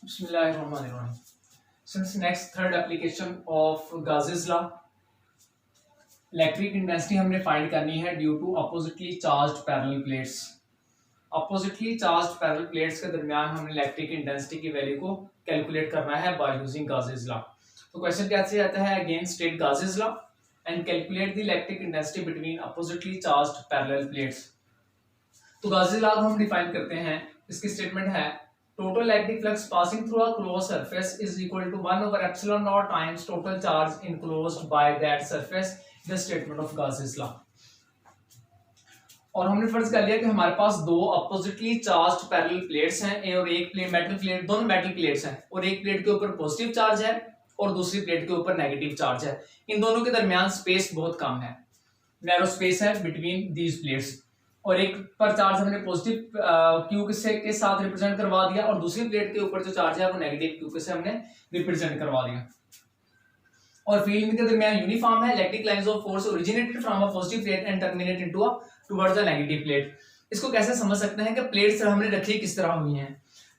Bismillahirrahmanirrahim. Since next third application of Gauss's law, electric intensity हमने find करनी है due to oppositely charged parallel plates. Oppositely charged parallel plates के दरमियान हमने electric intensity की value को कैलकुलेट करना है बाय यूजिंग Gauss's law। तो क्वेश्चन कैसे आता है, again state Gauss's law and calculate the electric intensity between oppositely charged parallel plates. तो Gauss's law को हम डिफाइन करते हैं, इसकी स्टेटमेंट है total electric flux passing through a closed surface is equal to 1 over epsilon naught times total charge enclosed by that surface, the statement of Gauss's law। और हमने फर्ज कर लिया कि हमारे पास दो अपोजिटली चार्ज्ड पैरेलल प्लेट्स हैं, ए और एक प्लेट मेटल प्लेट, दोनों मेटल प्लेट्स हैं और एक प्लेट के ऊपर पॉजिटिव चार्ज है और दूसरी प्लेट के ऊपर नेगेटिव चार्ज है। इन दोनों के दरमियान स्पेस बहुत कम है, नैरो स्पेस है बिटवीन दीज प्लेट्स। और एक पर चार्ज हमने पॉजिटिव क्यू के साथ रिप्रेजेंट करवा दिया और दूसरी प्लेट के ऊपर जो चार्ज है वो नेगेटिव क्यू से हमने रिप्रेजेंट करवा दिया। और फील्ड के दरमियान यूनिफॉर्म है, electric lines of force originated from a positive plate and terminate into a towards the negative plate. इसको कैसे समझ सकते हैं कि प्लेट्स हमने रखी किस तरह हुई हैं।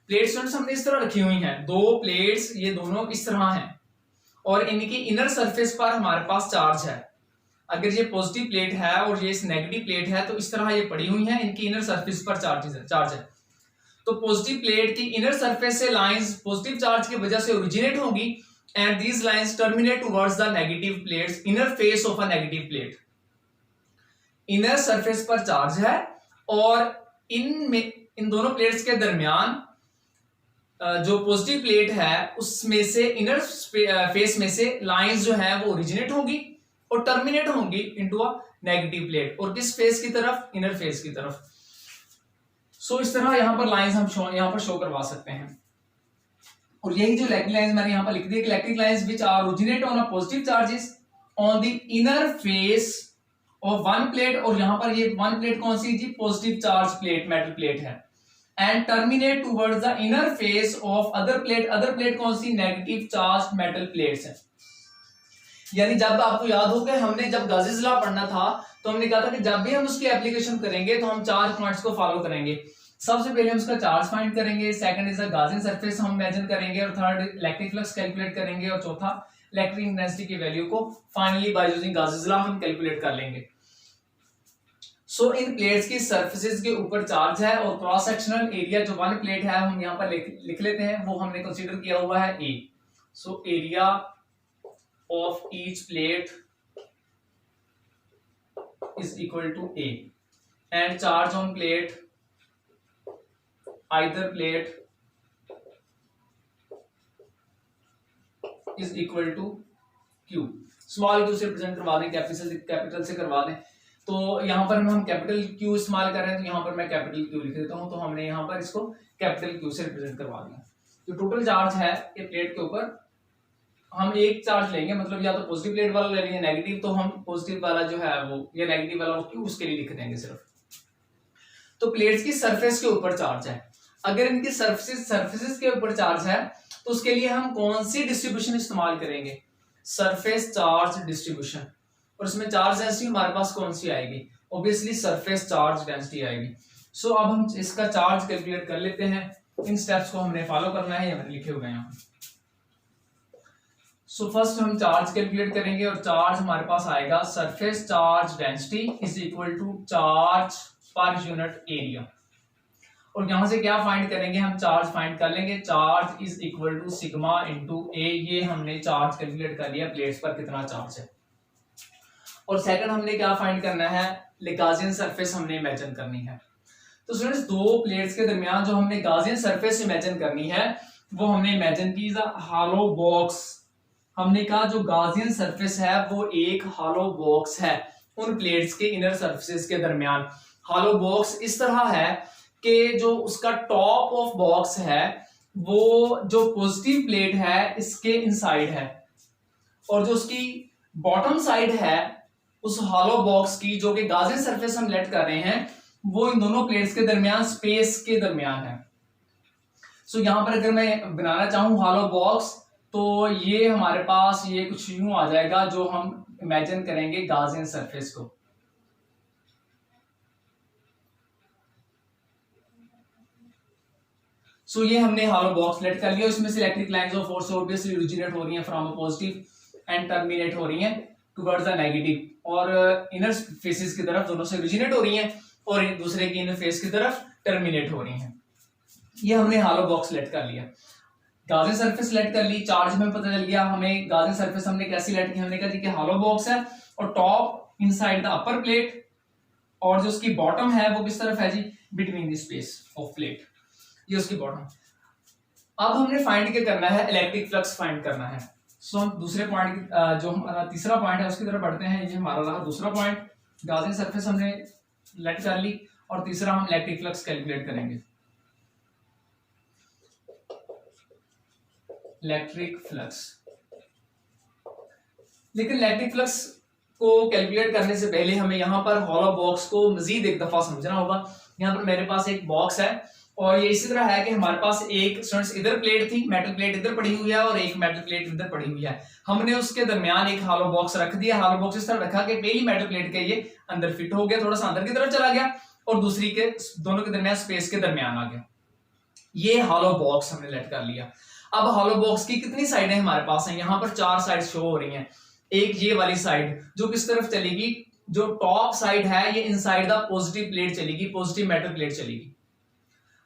प्लेट्स हमने इस तरह रखी हुई हैं, दो प्लेट्स ये दोनों इस तरह हैं और इनकी इनर सरफेस पर हमारे पास चार्ज है। अगर ये पॉजिटिव प्लेट है और ये नेगेटिव प्लेट है तो इस तरह ये पड़ी हुई है, इनकी इनर सरफेस पर चार्ज है। तो पॉजिटिव प्लेट की इनर सरफेस से लाइंस पॉजिटिव चार्ज की वजह से ओरिजिनेट होगी and these lines terminate towards the negative plates inner face of a negative plate. Inner surface पर चार्ज है और इन दोनों प्लेट्स के दरमियान जो पॉजिटिव प्लेट है उसमें से इनर फेस में से लाइंस जो है वो ओरिजिनेट होंगी और टर्मिनेट होंगी इनटू अ नेगेटिव प्लेट, और किस फेस की तरफ, इनर फेस की तरफ। सो इस तरह यहां पर लाइंस हम यहां पर शो करवा सकते हैं। और यही जो इलेक्ट्रिक लाइंस मैंने यहां पर लिख दी, electric lines which are originate on a positive charges on the inner face of one plate, और यहां पर ये वन प्लेट कौन सी जी, positive charge plate metal plate है, and terminate towards the inner face of other plate कौन सी, नेगेटिव चार्ज मेटल प्लेट्स है। यानी जब आपको याद हो कि हमने जब Gauss's लॉ पढ़ना था तो हमने कहा था कि जब भी हम उसकी एप्लीकेशन करेंगे तो हम चार पॉइंट्स को फॉलो करेंगे। सबसे पहले हम उसका चार्ज फाइंड करेंगे, second is the Gaussian surface हम इमेजिन करेंगे, और थर्ड इलेक्ट्रिक फ्लक्स कैलकुलेट करेंगे, और चौथा इलेक्ट्रिक इंटेंसिटी की वैल्यू को finally bye using Gauss's law हम कैलकुलेट कर लेंगे। सो इन प्लेट्स की सरफेसेस के ऊपर चार्ज है और क्रॉस सेक्शनल एरिया जो वन प्लेट है हम यहाँ पर लिख लेते हैं, वो हमने कंसीडर किया हुआ है A. So area of each plate is equal to A and charge on plate, either plate is equal to Q। Small Q से रिप्रेजेंट करवा दें, कैपिटल से करवा दें। तो यहां पर हम कैपिटल क्यू इस्तेमाल कर रहे हैं तो यहां पर मैं कैपिटल क्यू लिख देता हूं, तो हमने यहां पर इसको कैपिटल क्यू से रिप्रेजेंट करवा दिया। जो टोटल चार्ज है ये प्लेट के ऊपर हम एक चार्ज लेंगे, मतलब या तो पॉजिटिव प्लेट वाला ले लेंगे, नेगेटिव तो हम पॉजिटिव वाला जो है वो, या नेगेटिव वाला क्यों, उसके लिए लिख देंगे सिर्फ। तो प्लेट्स की सरफेस के ऊपर चार्ज है, अगर इनकी सरफेसेस के ऊपर चार्ज है तो उसके लिए हम कौन सी डिस्ट्रीब्यूशन इस्तेमाल करेंगे, सरफेस चार्ज डिस्ट्रीब्यूशन। और उसमें चार्ज डेंसिटी हमारे पास कौन सी आएगी, ऑब्वियसली सरफेस चार्ज डेंसिटी आएगी। सो अब हम इसका चार्ज कैलकुलेट कर लेते हैं, इन स्टेप्स को हमने फॉलो करना है, ये लिखे हुए हैं यहाँ। सो फर्स्ट हम चार्ज कैलकुलेट करेंगे और चार्ज हमारे पास आएगा surface charge density is equal to charge per unit area. और यहां से क्या फाइंड करेंगे, हम चार्ज फाइंड कर लेंगे, charge is equal to sigma into A. ये हमने चार्ज कैलकुलेट कर लिया, प्लेट्स पर कितना चार्ज है। और सेकंड हमने क्या फाइंड करना है, Gaussian सरफेस हमने इमेजिन करनी है। तो स्टूडेंट्स दो प्लेट्स के दरमियान जो हमने Gaussian सरफेस इमेजिन करनी है वो हमने इमेजिन की हॉलो बॉक्स। हमने कहा जो Gaussian सरफेस है वो एक हॉलो बॉक्स है उन प्लेट्स के इनर सरफेसेस के दरमियान। हॉलो बॉक्स इस तरह है कि जो उसका टॉप ऑफ बॉक्स है वो जो पॉजिटिव प्लेट है इसके इनसाइड है, और जो उसकी बॉटम साइड है उस हॉलो बॉक्स की जो कि Gaussian सरफेस हम लेट कर रहे हैं वो इन दोनों प्लेट्स के दरमियान स्पेस के दरमियान है। सो यहां पर अगर मैं बनाना चाहूं हॉलो बॉक्स तो ये हमारे पास ये कुछ यूं आ जाएगा जो हम इमेजिन करेंगे Gaussian सरफेस को। सो ये हमने हॉलो बॉक्स लेट कर लिया, इसमें से electric lines of force obviously originate हो रही हैं from a positive and terminate हो रही हैं टुवर्ड्स द नेगेटिव, और इनर फेसेस की तरफ दोनों से ओरिजिनेट हो रही हैं और एक दूसरे की इनर फेस की तरफ टर्मिनेट हो रही हैं। ये हमने हॉलो बॉक्स लेट कर लिया। गाउसियन सरफेस लेट कर ली, चार्ज में पता चल गया हमें। गाउसियन सरफेस हमने कैसी लेट की, हमने कहा जी कि हॉलो बॉक्स है और top inside the upper plate, और जो उसकी बॉटम है वो किस तरफ है जी, between the space of plate, ये उसकी बॉटम। अब हमने फाइंड क्या करना है, इलेक्ट्रिक फ्लक्स फाइंड करना है। सो हम दूसरे पॉइंट, जो हमारा तीसरा पॉइंट है उसकी तरफ बढ़ते हैं। ये हमारा रहा दूसरा पॉइंट, गाउसियन सरफेस हमने लेट कर ली, और तीसरा हम इलेक्ट्रिक फ्लक्स कैलकुलेट करेंगे। इलेक्ट्रिक फ्लक्स, लेकिन इलेक्ट्रिक फ्लक्स को कैलकुलेट करने से पहले हमें यहाँ पर हॉलो बॉक्स को मजीद एक दफा समझना होगा। यहाँ पर मेरे पास एक बॉक्स है और ये इसी तरह है कि हमारे पास एक स्टूडेंट्स इधर प्लेट थी, मेटल प्लेट इधर पड़ी हुई है और एक मेटल प्लेट इधर पड़ी हुई है। हमने उसके दरमियान एक हॉलो बॉक्स रख दिया। हॉलो बॉक्स इस तरह रखा कि पहली मेटल प्लेट के ये अंदर फिट हो गया, थोड़ा सा अंदर की तरफ चला गया, और दूसरी के दोनों के दरमियान स्पेस के दरमियान आ गया। ये हॉलो बॉक्स हमने लेट कर लिया। अब हॉलो बॉक्स की कितनी साइडें हमारे पास हैं, यहाँ पर 4 साइड शो हो रही हैं। एक ये वाली साइड जो किस तरफ चलेगी, जो टॉप साइड है ये इनसाइड द पॉजिटिव प्लेट चलेगी, पॉजिटिव मेटल प्लेट चलेगी,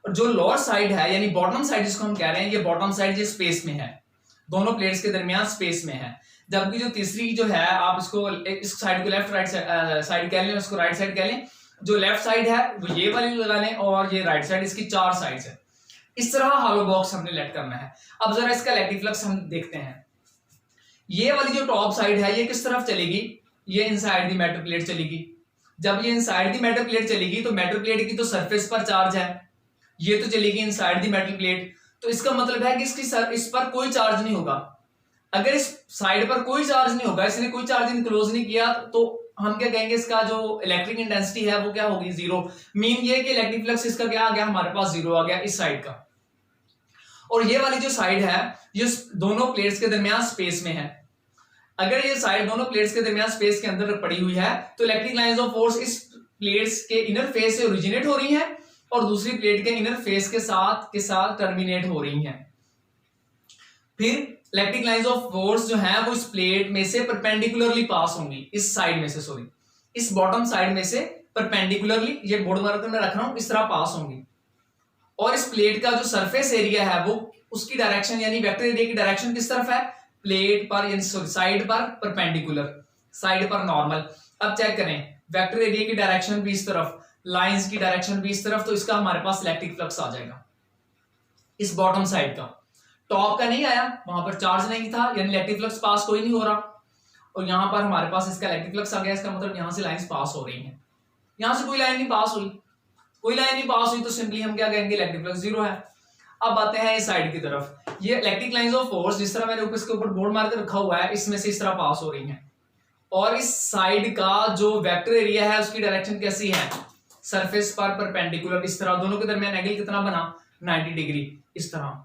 और जो लोअर साइड है यानी बॉटम साइड जिसको हम कह रहे हैं, ये बॉटम साइड ये स्पेस में है, दोनों प्लेट्स के दरमियान स्पेस में है। जबकि जो तीसरी जो है, आप इसको इस साइड को लेफ्ट राइट साइड कह लें, उसको राइट साइड कह लें, जो लेफ्ट साइड है वो ये वाली लगा लें और ये राइट साइड, इसकी 4 साइड्स है। इस तरह हॉलो बॉक्स हमने लेट करना है। अब जरा इसका इलेक्ट्रिक फ्लक्स हम देखते हैं। ये वाली जो टॉप साइड है ये किस तरफ चलेगी, ये इनसाइड दी मेटल प्लेट चलेगी। जब ये इनसाइड दी मेटल प्लेट चलेगी तो मेटल प्लेट की तो सरफेस पर चार्ज है, ये तो चलेगी इनसाइड दी मेटल प्लेट, तो इसका मतलब है कि इस पर कोई चार्ज नहीं होगा। अगर इस साइड पर कोई चार्ज नहीं होगा, इसने कोई चार्ज इनक्लोज नहीं किया, तो हम क्या कहेंगे, इसका जो इलेक्ट्रिक इंटेंसिटी है वो क्या होगी, जीरो। मीन ये कि इलेक्ट्रिक फ्लक्स इसका क्या आ गया, हमारे पास जीरो आ गया इस साइड का। और ये वाली जो साइड है ये दोनों प्लेट्स के दरमियान स्पेस में है। अगर ये साइड दोनों प्लेट्स के दरमियान स्पेस के अंदर पड़ी हुई है तो इलेक्ट्रिक लाइंस ऑफ फोर्स इस प्लेट्स के इनर फेस से ओरिजिनेट हो रही हैं और दूसरी प्लेट के इनर फेस के साथ टर्मिनेट हो रही हैं। फिर इलेक्ट्रिक लाइंस ऑफ फोर्स जो है वो इस प्लेट में से परपेंडिकुलरली पास होंगी, इस साइड में से, सॉरी इस बॉटम साइड में से परपेंडिकुलरली, ये बोर्ड मार्कर में रख रहा हूं, इस तरह पास होंगी। और इस प्लेट का जो सरफेस एरिया है वो उसकी डायरेक्शन यानी वेक्टर एरिया की डायरेक्शन किस तरफ है, प्लेट पर यानी साइड पर परपेंडिकुलर, साइड पर नॉर्मल। अब चेक करें, वेक्टर एरिया की डायरेक्शन भी इस तरफ, लाइंस की डायरेक्शन भी इस तरफ, तो इसका हमारे पास इलेक्ट्रिक फ्लक्स आ जाएगा इस बॉटम साइड का। टॉप का नहीं आया, वहां पर चार्ज नहीं था यानी इलेक्ट्रिक फ्लक्स पास कोई नहीं हो रहा, और यहां पर हमारे पास इसका इलेक्ट्रिक फ्लक्स आ गया। इसका मतलब यहां से लाइंस पास हो रही हैं, यहां से कोई लाइन नहीं पास हुई, कोई लाइन नहीं पास हुई, तो सिंपली हम क्या कहेंगे, इलेक्ट्रिक फ्लक्स जीरो है। अब आते हैं इस साइड की तरफ। ये इलेक्ट्रिक लाइंस ऑफ फोर्स जिस तरह मैंने ऊपर इसके ऊपर बोर्ड मार के रखा हुआ है, इसमें से इस तरह पास हो रही हैं, और इस साइड का जो वेक्टर एरिया है उसकी डायरेक्शन कैसी है, सरफेस पर परपेंडिकुलर, इस तरह। दोनों के दरमियान एंगल कितना बना, 90 डिग्री। इस तरह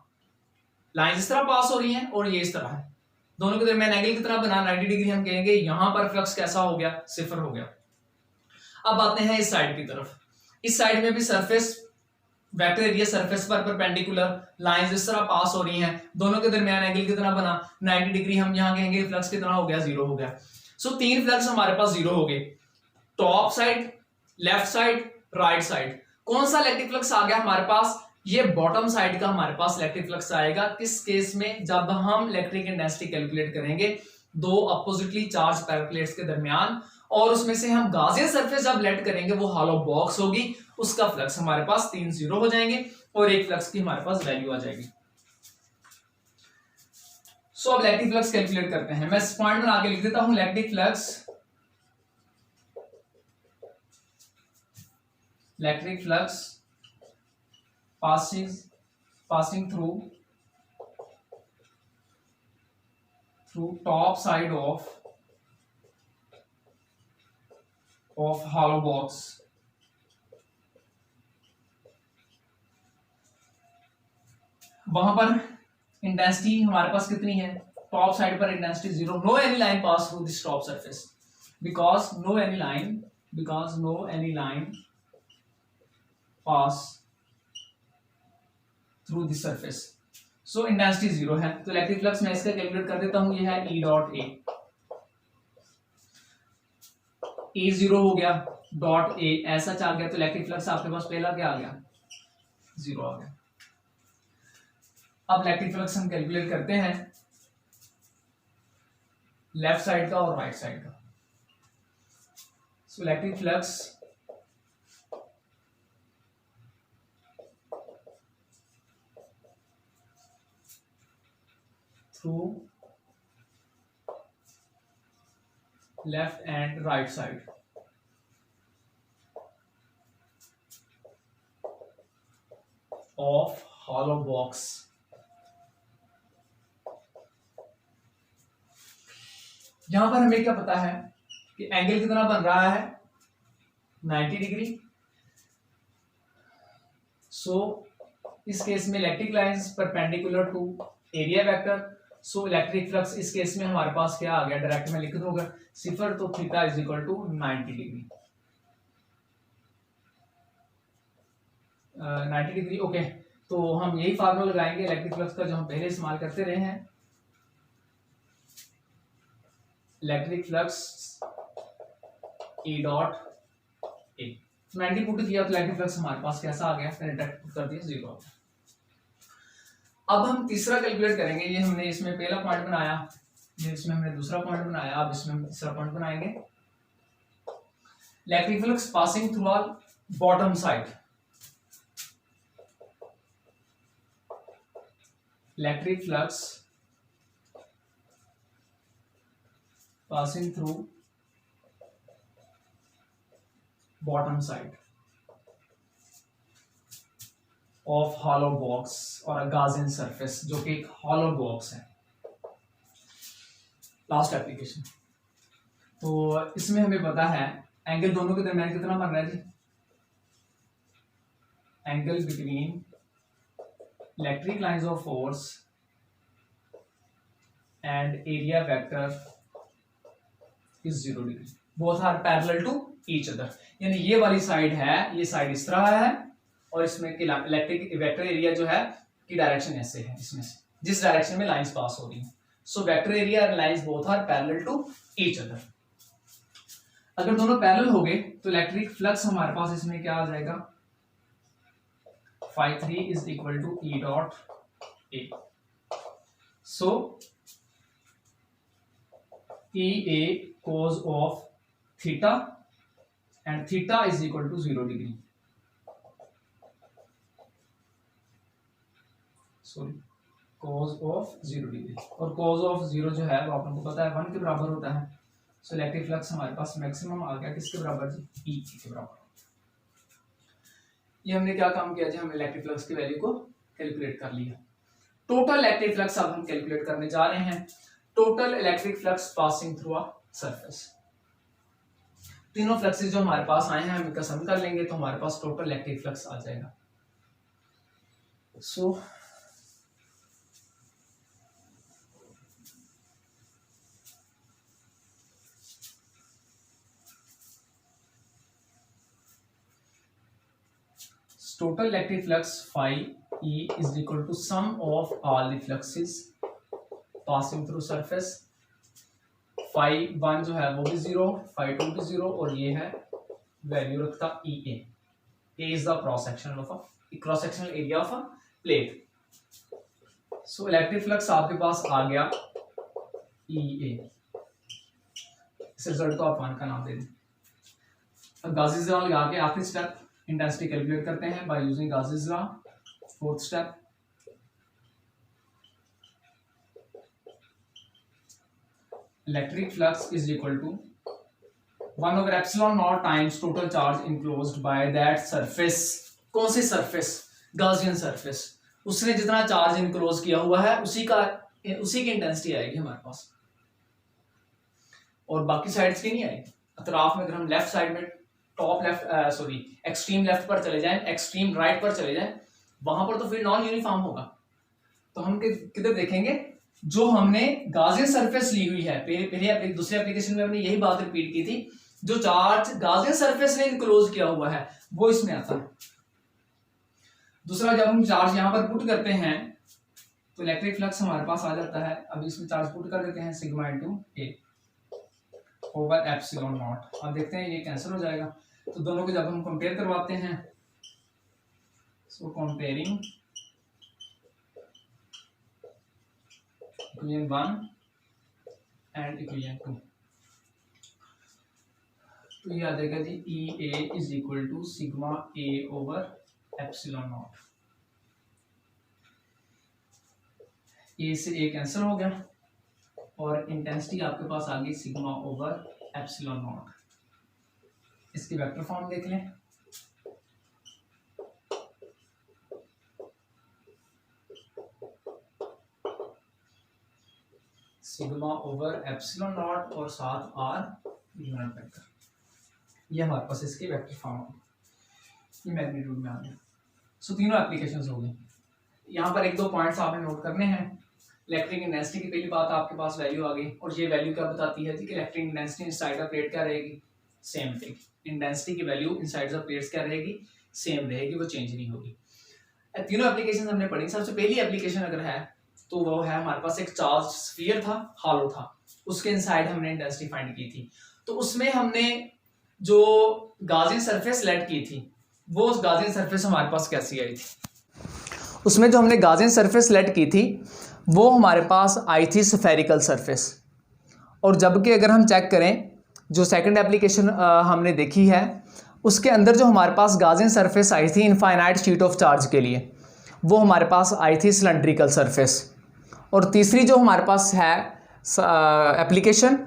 लाइन इस तरह पास हो रही हैं और ये इस तरह है, दोनों के दरमियान एंगल कितना बना, 90 डिग्री। हम कहेंगे यहां पर फ्लक्स कैसा हो गया, सिफर हो गया। अब आते हैं इस साइड की तरफ। इस साइड में भी सरफेस वेक्टर एरिया सरफेस पर परपेंडिकुलर, लाइंस इस तरह पास हो रही हैं, दोनों के दरमियान एंगल कितना बना, 90 डिग्री। हम यहां कहेंगे फ्लक्स कितना हो गया, जीरो हो गया। सो 3 फ्लक्स हमारे पास जीरो हो गए, top side, left side, right side. कौन सा इलेक्ट्रिक फ्लक्स आ गया हमारे पास, ये बॉटम साइड का हमारे पास इलेक्ट्रिक फ्लक्स आएगा। किस केस में, जब हम इलेक्ट्रिक इंटेंसिटी कैलकुलेट करेंगे दो अपोजिटली चार्ज पैरेलल प्लेट्स के दरमियान, और उसमें से हम गाउसियन सरफेस जब लेट करेंगे वो हॉलो बॉक्स होगी, उसका फ्लक्स हमारे पास 3 जीरो हो जाएंगे और एक फ्लक्स की हमारे पास वैल्यू आ जाएगी। सो अब इलेक्ट्रिक फ्लक्स कैलकुलेट करते हैं। मैं पॉइंट बना के लिख देता हूं, electric flux passing through top side of hollow box। वहां पर इंटेंसिटी हमारे पास कितनी है, टॉप साइड पर intensity zero. No any line pass through this top surface because no any line pass through this surface. So intensity 0 है, तो electric flux मैं इसका कैलकुलेट कर देता हूं, ये है E डॉट ए। E 0 हो गया, डॉट ए ऐसा आ गया, तो इलेक्ट्रिक फ्लक्स आपके पास पहला क्या आ गया, 0 आ गया। अब इलेक्ट्रिक फ्लक्स हम कैलकुलेट करते हैं लेफ्ट साइड का और राइट साइड का। सो electric flux through left and right side of hollow box. यहां पर हमें क्या पता है कि एंगल कितना बन रहा है, 90 डिग्री। सो इस केस में electric lines perpendicular to area vector. So electric flux इस केस में हमारे पास क्या आ गया, डायरेक्ट में लिख दूंगा 0, तो theta is equal to 90 degree. 90 degree okay. तो हम यही फार्मूला लगाएंगे इलेक्ट्रिक फ्लक्स का जो हम पहले इस्तेमाल करते रहे हैं। इलेक्ट्रिक फ्लक्स E डॉट ए, 90 पुट किया तो इलेक्ट्रिक फ्लक्स हमारे पास कैसा आ गया, फिर डायरेक्ट कर दिया 0। अब हम तीसरा कैलकुलेट करेंगे। ये हमने इसमें पहला पॉइंट बनाया, ये इसमें हमने दूसरा पॉइंट बनाया, अब इसमें हम तीसरा पॉइंट बनाएंगे। Electric flux passing through all bottom side, electric flux passing through bottom side of hollow box और गॉसियन सरफेस, जो कि एक हॉलो बॉक्स है। Last application. तो इसमें हमें पता है एंगल दोनों के दरमियान कितना बन रहा है जी, angle between electric lines of force and area vector is 0 degree, both are parallel to each other. यानी ये वाली साइड है, ये साइड इस तरह है, और इसमें इलेक्ट्रिक वेक्टर एरिया जो है की डायरेक्शन ऐसे है, इसमें से जिस डायरेक्शन में लाइंस पास हो रही हैं। सो वेक्टर एरिया और lines both are parallel to each other. अगर दोनों पैरेलल हो गए तो इलेक्ट्रिक फ्लक्स हमारे पास इसमें क्या आ जाएगा, phi3 is equal to E dot A. So E a cos of theta and theta is equal to 0 degree. Sorry, cos of 0 degree, और cos of 0 जो है वो आपको पता है 1 के बराबर होता है। सो इलेक्ट्रिक फ्लक्स हमारे पास मैक्सिमम आ गया किसके बराबर जी, E के बराबर। ये हमने क्या काम किया जी, हम इलेक्ट्रिक फ्लक्स की वैल्यू को कैलकुलेट कर लिया। टोटल इलेक्ट्रिक फ्लक्स अब हम कैलकुलेट करने जा रहे हैं। Total electric flux passing through a surface, तीनों फ्लक्सेस जो हमारे पास आए हैं हम इनका सम कर लेंगे तो हमारे पास टोटल इलेक्ट्रिक फ्लक्स आ जाएगा। सो total electric flux phi E is equal to sum of all the fluxes passing through surface। phi 1 जो है वो भी 0, phi 2 भी 0, और ये है वैल्यू रखता EA। A is the cross sectional area of a plate। so electric flux आपके पास आ गया EA। इस रिजल्ट को आप 1 का नाम दे दें। अब गाउसीयन लॉ लगा के आखिरी स्टेप इंटेंसिटी कैलकुलेट करते हैं by using Gaussian law. Fourth step, electric flux is equal to 1 over epsilon naught times total charge enclosed by that surface। कौन सी सरफेस, गाउसियन सरफेस, उसने जितना चार्ज इनक्लोज किया हुआ है उसी की इंटेंसिटी आएगी हमारे पास, और बाकी साइड्स की नहीं आएगी। अतराफ में अगर हम लेफ्ट साइड में top left sorry extreme left पर चले जाएं, एक्सट्रीम राइट पर चले जाएं, वहां पर तो फिर नॉन यूनिफॉर्म होगा। तो हम किधर देखेंगे, जो हमने गाउसियन सरफेस ली हुई है, पहले दूसरे एप्लीकेशन में हमने यही बात रिपीट की थी, जो चार्ज गाउसियन सरफेस ने इनक्लोज किया हुआ है वो इसमें आता है। दूसरा, जब हम चार्ज यहाँ पर पुट करते हैं तो इलेक्ट्रिक फ्लक्स हमारे पास आ जाता है। अब इसमें चार्ज पुट कर देते हैं sigma into A over epsilon not. अब देखते हैं ये कैंसिल हो जाएगा। तो दोनों को जब हम कंपेयर करवाते हैं, so comparing equation 1 and equation 2, तो ये आ जाएगा जी E A is equal to sigma A over epsilon naught. A से ए कैंसिल हो गया और इंटेंसिटी आपके पास आ गई सिग्मा ओवर एप्सिलॉन नॉट। इसकी वेक्टर फॉर्म देख लें। सिग्मा ओवर एप्सिलॉन नॉट और साथ आर यूनिट वेक्टर, ये हमारे पास इसके वेक्टर फॉर्म है। ये मैग्नीट्यूड में आ गया। सो तीनों एप्लीकेशंस हो गई। यहाँ पर एक दो पॉइंट्स आपने नोट करने हैं। इलेक्ट्रिक इंटेंसिटी की पहली बात, आपके पास वैल्यू आ गई और ये वैल्यू क्या बताती है कि electric intensity inside the plate क्या रहेगी, सेम रहेगी। इंटेंसिटी की वैल्यू इनसाइड द प्लेट्स क्या रहेगी, सेम रहेगी, वो चेंज नहीं होगी। तीनों एप्लीकेशन हमने पढ़ी। सबसे पहली एप्लीकेशन अगर है तो वो है हमारे पास एक चार्ज स्फीयर था, हालो था, उसके इनसाइड हमने इंटेंसिटी फाइंड की थी। तो उसमें हमने जो गाजियन सरफेस लेट की थी, वो उस गाजियन सरफेस हमारे पास कैसी आई थी। उसमें जो हमने गाजियन सरफेस लेट की थी वो हमारे पास आई थी स्फेरिकल सरफेस। और जबकि अगर हम चेक करें जो सेकंड एप्लीकेशन हमने देखी है उसके अंदर जो हमारे पास गाजियन सरफेस आई थी इनफाइनाइट शीट ऑफ चार्ज के लिए, वो हमारे पास आई थी सिलेंड्रिकल सरफेस। और तीसरी जो हमारे पास है application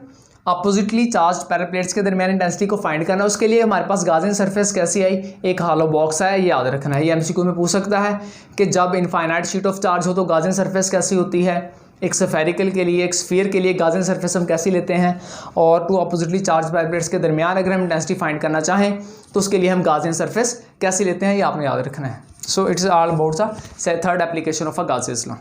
oppositely charge parallel plates के दरमियान इंटेंसिटी को फाइंड करना, उसके लिए हमारे पास गाजियन सरफेस कैसी आई, एक हालो बॉक्स है, ये याद रखना है। ये एमसीक्यू में पूछ सकता है कि जब इनफाइनाइट शीट ऑफ चार्ज हो तो गाजियन सरफेस कैसी होती है। एक स्फेरिकल के लिए, एक स्फीयर के लिए गाजियन सरफेस हम कैसी लेते हैं, और two oppositely charge parallel plates के दरमियान अगर हम इंटेंसिटी फाइंड करना चाहें तो उसके लिए हम गाजियन सरफेस कैसे लेते हैं, ये आपने याद रखना है। So it's all about the third application of a Gaussian law.